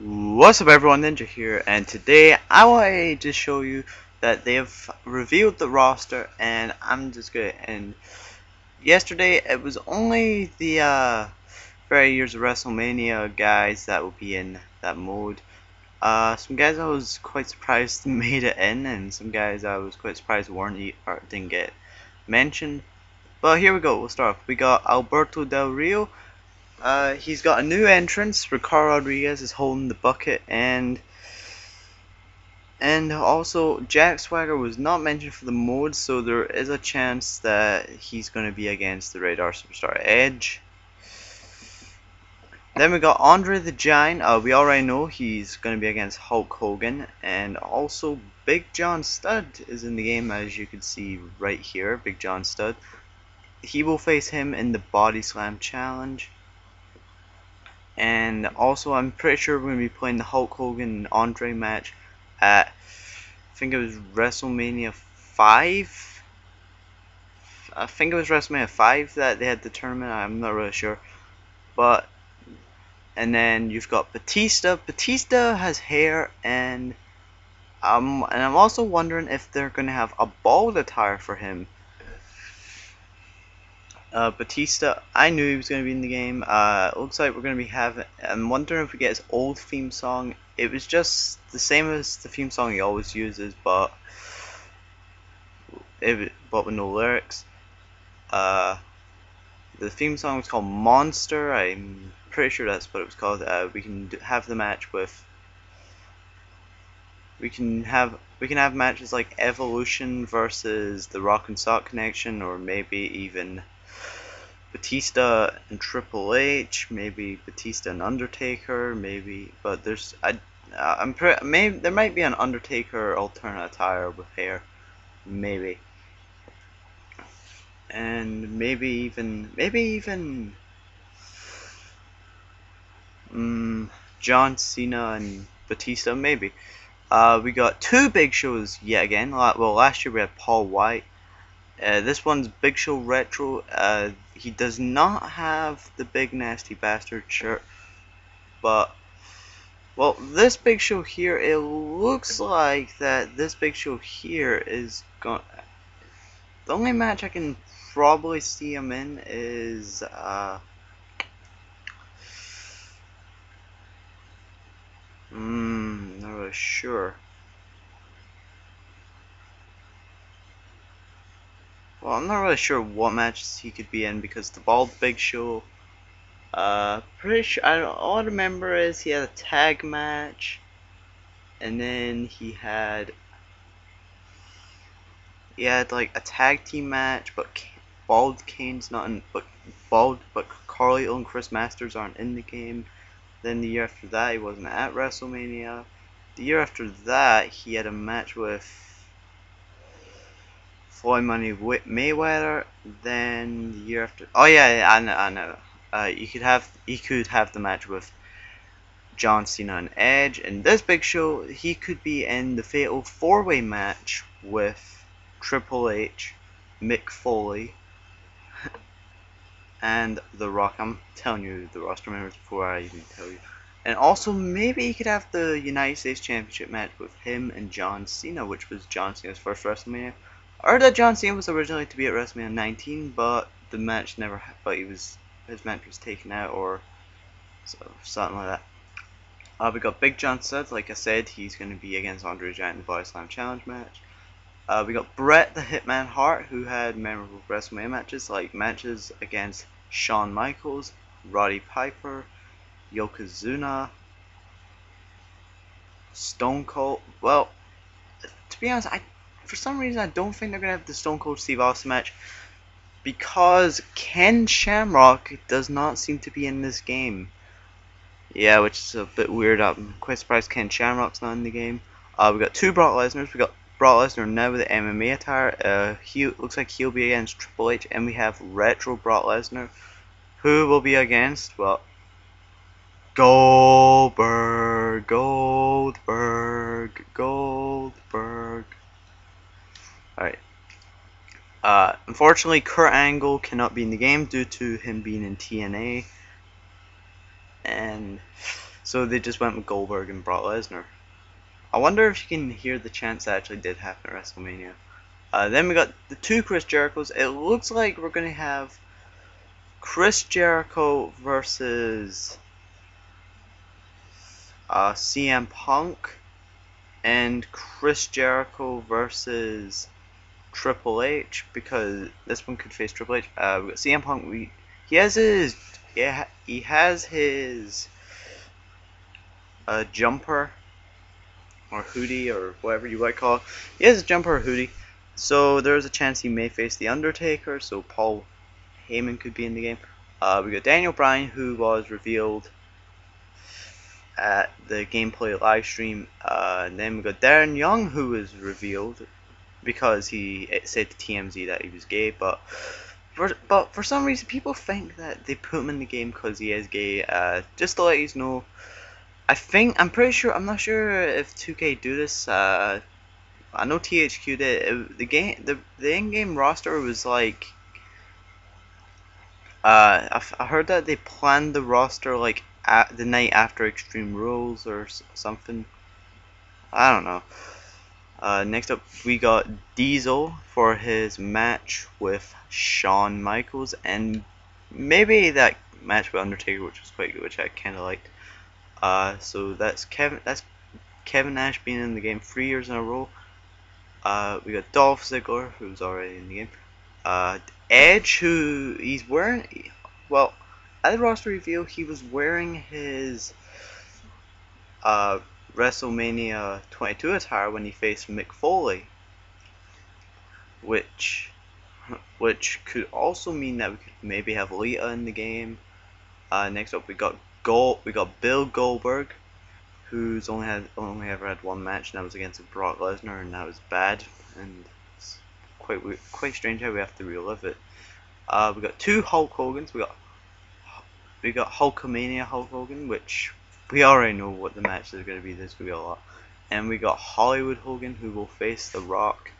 What's up everyone, Ninja here, and today I want to just show you that they have revealed the roster, and I'm just gonna, and yesterday it was only the very years of WrestleMania guys that will be in that mode. Some guys I was quite surprised made it in, and some guys I was quite surprised weren't or didn't get mentioned. But here we go, we'll start off. We got Alberto Del Rio. He's got a new entrance. Ricardo Rodriguez is holding the bucket, and also Jack Swagger was not mentioned for the mode, so there is a chance that he's going to be against the Radar Superstar Edge. Then we got Andre the Giant. We already know he's going to be against Hulk Hogan, and also Big John Studd is in the game, as you can see right here. Big John Studd. He will face him in the Body Slam Challenge. And also, I'm pretty sure we're going to be playing the Hulk Hogan and Andre match at, I think it was WrestleMania 5. I think it was WrestleMania 5 that they had the tournament. I'm not really sure. But, and then you've got Batista. Batista has hair, and I'm also wondering if they're going to have a bald attire for him. Batista, I knew he was going to be in the game. Looks like we're going to be having. I'm wondering if we get his old theme song. It was just the same as the theme song he always uses, but with no lyrics. The theme song was called Monster. I'm pretty sure that's what it was called. We can have the match with. We can have matches like Evolution versus the Rock and Sock Connection, or maybe even Batista and Triple H, maybe Batista and Undertaker, maybe. But there's maybe there might be an Undertaker alternate attire with hair, maybe, and maybe even John Cena and Batista, maybe. We got two Big Shows yet again. Well, last year we had Paul White. This one's Big Show Retro. He does not have the Big Nasty Bastard shirt, but, well, this Big Show here, it looks like that this Big Show here is going. The only match I can probably see him in is not really sure. Well, I'm not really sure what matches he could be in, because the Bald Big Show, pretty sure, all I remember is he had a tag match, and then he had like a tag team match, but Bald Kane's not in, but Carlito and Chris Masters aren't in the game. Then the year after that, he wasn't at WrestleMania. The year after that, he had a match with Floyd Money Mayweather. Then the year after, oh yeah, I know. You could have the match with John Cena and Edge. And this Big Show, he could be in the fatal 4-way match with Triple H, Mick Foley, and The Rock. I'm telling you the roster members before I even tell you. And also, maybe he could have the United States Championship match with him and John Cena, which was John Cena's first WrestleMania. I heard that John Cena was originally to be at WrestleMania 19, but the match never. But his match was taken out, or something like that. We got Big John Studd. Like I said, he's going to be against Andre the Giant in the Body Slam Challenge match. We got Bret the Hitman Hart, who had memorable WrestleMania matches, like matches against Shawn Michaels, Roddy Piper, Yokozuna, Stone Cold. Well, to be honest, for some reason I don't think they're gonna have the Stone Cold Steve Austin match, because Ken Shamrock does not seem to be in this game. Yeah, which is a bit weird. I'm quite surprised Ken Shamrock's not in the game. We got two Brock Lesnar's. We got Brock Lesnar now with the MMA attire. He looks like he'll be against Triple H, and we have Retro Brock Lesnar, who will be against, well, Goldberg. Alright. Unfortunately, Kurt Angle cannot be in the game due to him being in TNA. And So they just went with Goldberg and Brock Lesnar. I wonder if you can hear the chants that actually did happen at WrestleMania. Then we got the two Chris Jerichos. It looks like we're going to have Chris Jericho versus CM Punk, and Chris Jericho versus Triple H, because this one could face Triple H. We got CM Punk. He has his jumper or hoodie or whatever you might call it. He has a jumper or hoodie, so there's a chance he may face the Undertaker. So Paul Heyman could be in the game. We got Daniel Bryan, who was revealed at the gameplay live stream, and then we got Darren Young, who was revealed because he said to TMZ that he was gay, but for some reason people think that they put him in the game because he is gay. Just to let you know, I'm pretty sure, I'm not sure if 2K do this. I know THQ did. The in-game roster was like, I heard that they planned the roster like at the night after Extreme Rules or something. I don't know. Next up, we got Diesel for his match with Shawn Michaels, and maybe that match with Undertaker, which was quite good, which I kind of liked. So that's Kevin Nash being in the game 3 years in a row. We got Dolph Ziggler, who's already in the game. Edge, who he's wearing. Well, at the roster reveal, he was wearing his WrestleMania 22 attire when he faced Mick Foley, which could also mean that we could maybe have Lita in the game. Next up, we got Bill Goldberg, who's only ever had one match, and that was against Brock Lesnar, and that was bad, and it's quite strange how we have to relive it. We got two Hulk Hogans. We got Hulkamania Hulk Hogan, which we already know what the match is going to be. There's going to be a lot. And we got Hollywood Hogan, who will face The Rock.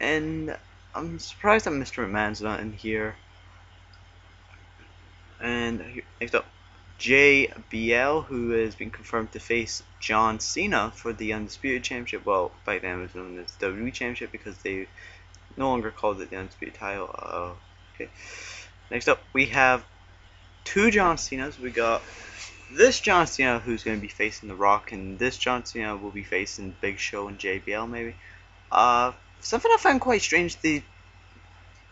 And I'm surprised that Mr. McMahon's not in here. And next up, JBL, who has been confirmed to face John Cena for the Undisputed Championship. Well, back then it was known as WWE Championship because they no longer called it the Undisputed title. Okay. Next up, we have two John Cenas. We got this John Cena, who's going to be facing The Rock, and this John Cena will be facing Big Show and JBL maybe. Something I found quite strange, they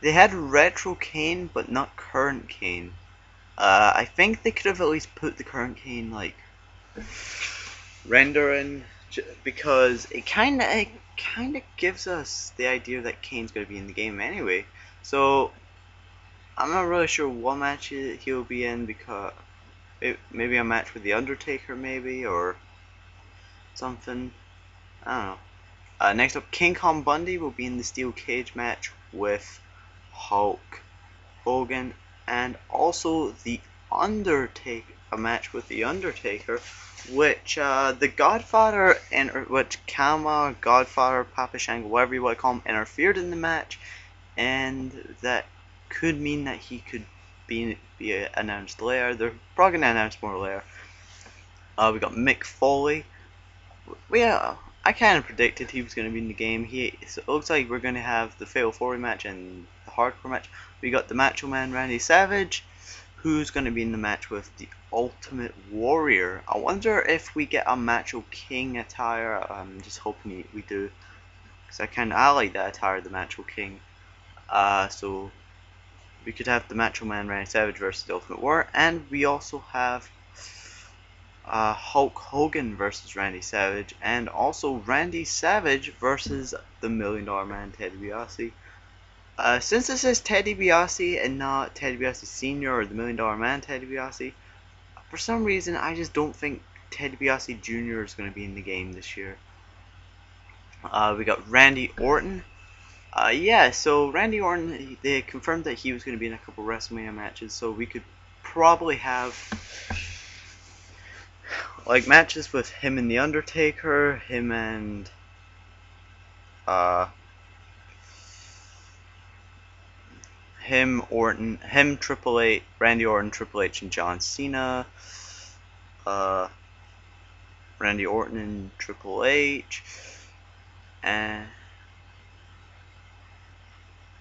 had retro Kane but not current Kane. I think they could have at least put the current Kane like rendering, because it kind of gives us the idea that Kane's going to be in the game anyway. So I'm not really sure what match he'll be in, because maybe a match with the Undertaker maybe, or something. I don't know. Next up, King Kong Bundy will be in the steel cage match with Hulk Hogan, and also the Undertaker, a match with the Undertaker, which the Godfather and which Kama, Godfather, Papa Shango, whatever you want to call him, interfered in the match, and that could mean that he could be announced later. They're probably gonna announce more later. We got Mick Foley. I kind of predicted he was going to be in the game. So it looks like we're going to have the Fatal 4 match and the Hardcore match. We got the Macho Man Randy Savage, who's going to be in the match with the Ultimate Warrior. I wonder if we get a Macho King attire. I'm just hoping we do, because I like that attire, the Macho King. So we could have the Macho Man Randy Savage versus the Ultimate Warrior, and we also have Hulk Hogan versus Randy Savage, and also Randy Savage versus the $1 Million Man Ted DiBiase. Since this is Ted DiBiase and not Ted DiBiase Sr. or the $1 Million Man Ted DiBiase, for some reason I just don't think Ted DiBiase Jr. is going to be in the game this year. We got Randy Orton. So Randy Orton, they confirmed that he was going to be in a couple WrestleMania matches, so we could probably have like matches with him and the Undertaker, him and Triple H, Randy Orton, Triple H, and John Cena. Randy Orton and Triple H, and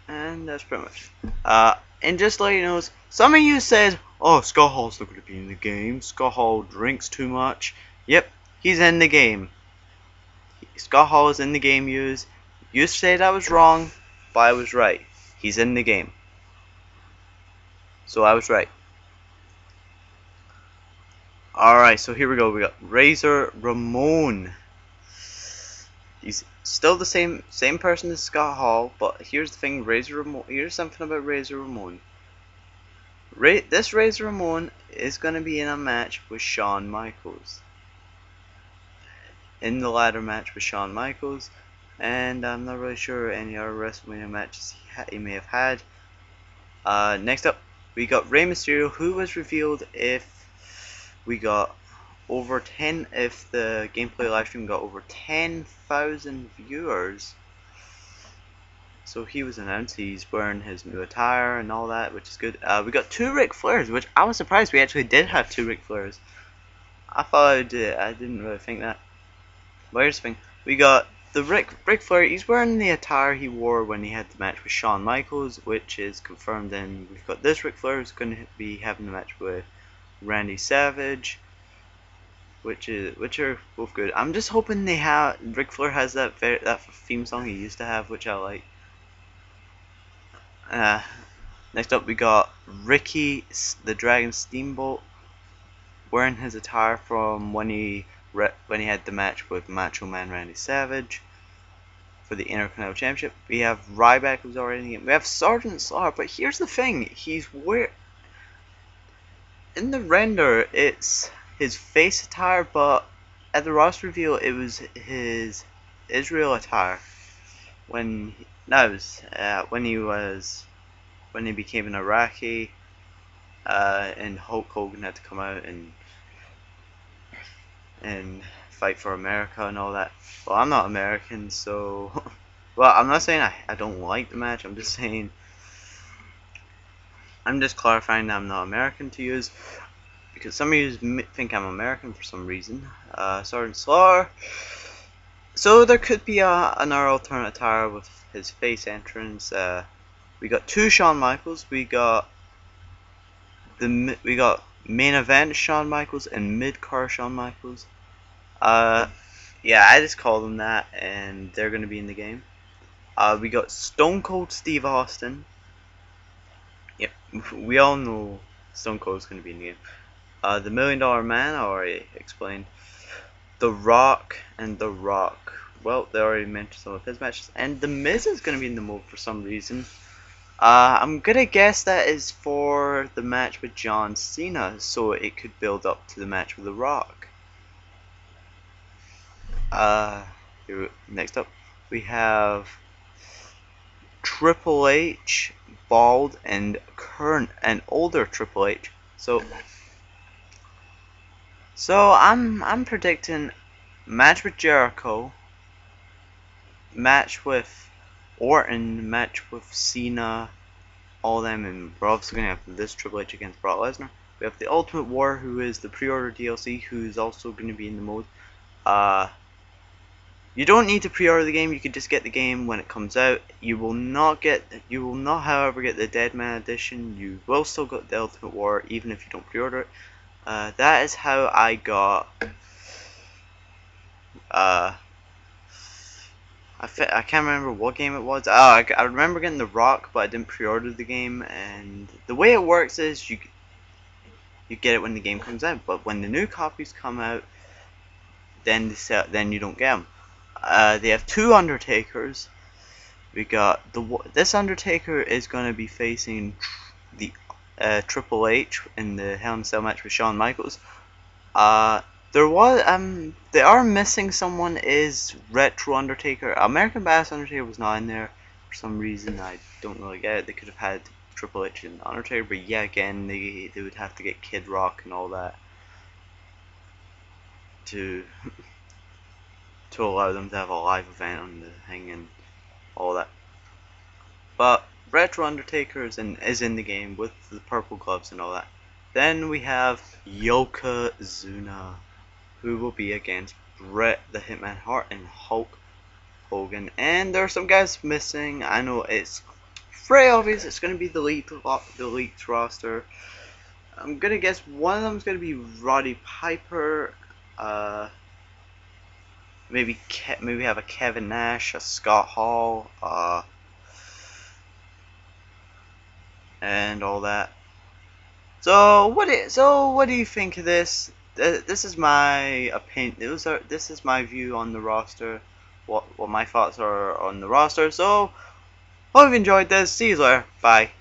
that's pretty much. And just to let you know, some of you said, "Oh, Scott Hall's not going to be in the game. Scott Hall drinks too much." Yep, he's in the game. Scott Hall is in the game. You said I was wrong, but I was right. He's in the game, so I was right. Alright, so here we go. We got Razor Ramon. He's still the same person as Scott Hall, but here's the thing, here's something about Razor Ramon. This Razor Ramon is going to be in a match with Shawn Michaels. In the ladder match with Shawn Michaels, and I'm not really sure any other WrestleMania matches he may have had. Next up, we got Rey Mysterio, who was revealed if the gameplay livestream got over 10,000 viewers. So he was announced. He's wearing his new attire and all that, which is good. We got 2 Ric Flairs, which I was surprised we actually did have 2 Ric Flairs. I thought I didn't really think that. But here's the thing. We got the Ric Flair. He's wearing the attire he wore when he had the match with Shawn Michaels, which is confirmed. Then we've got this Ric Flair who's going to be having the match with Randy Savage, which are both good. I'm just hoping Ric Flair has that theme song he used to have, which I like. Next up we got Ricky the Dragon Steamboat wearing his attire from when he had the match with Macho Man Randy Savage for the Intercontinental Championship. We have Ryback, who's already in the game. We have Sergeant Slaughter, but here's the thing: in the render it's his face attire, but at the roster reveal it was his Israel attire. When he became an Iraqi, and Hulk Hogan had to come out and fight for America and all that. Well, I'm not American, so well, I'm not saying I don't like the match. I'm just saying, I'm just clarifying that I'm not American to use, because some of you think I'm American for some reason. Sergeant Slaughter. So there could be another alternate attire with his face entrance. We got 2 Shawn Michaels. We got main event Shawn Michaels and mid-card Shawn Michaels. Yeah, I just call them that, and they're gonna be in the game. We got Stone Cold Steve Austin. Yep, we all know Stone Cold's gonna be in the game. The $1 Million Man, I already explained. The Rock and The Rock. Well, they already mentioned some of his matches. And The Miz is going to be in the mold for some reason. I'm going to guess that is for the match with John Cena, so it could build up to the match with The Rock. Next up, we have Triple H, bald, and current and older Triple H. So I'm predicting match with Jericho, match with Orton, match with Cena, all them, and we're obviously gonna have this Triple H against Brock Lesnar. We have the Ultimate Warrior, who is the pre-order DLC, who's also gonna be in the mode. You don't need to pre-order the game. You can just get the game when it comes out. You will not, however, get the Deadman edition. You will still get the Ultimate Warrior, even if you don't pre-order it. That is how I got. I can't remember what game it was. I remember getting The Rock, but I didn't pre-order the game. And the way it works is you get it when the game comes out, but when the new copies come out, then you don't get them. They have 2 Undertakers. We got this Undertaker is going to be facing the Triple H in the Hell in a Cell match with Shawn Michaels. They are missing someone, is Retro Undertaker. American Badass Undertaker was not in there for some reason. I don't really get it. They could have had Triple H and Undertaker, but yeah, again, they would have to get Kid Rock and all that to allow them to have a live event on the thing and all that. But Retro Undertaker is in the game with the purple gloves and all that. Then we have Yokozuna. who will be against Bret the Hitman Hart and Hulk Hogan. And there are some guys missing. I know it's very obvious it's going to be the Elite roster. I'm gonna guess one of them is gonna be Roddy Piper. Uh, maybe have a Kevin Nash, a Scott Hall, and all that. So what do you think of this? This is my opinion. This is my view on the roster. What my thoughts are on the roster. So hope you enjoyed this. See you later. Bye.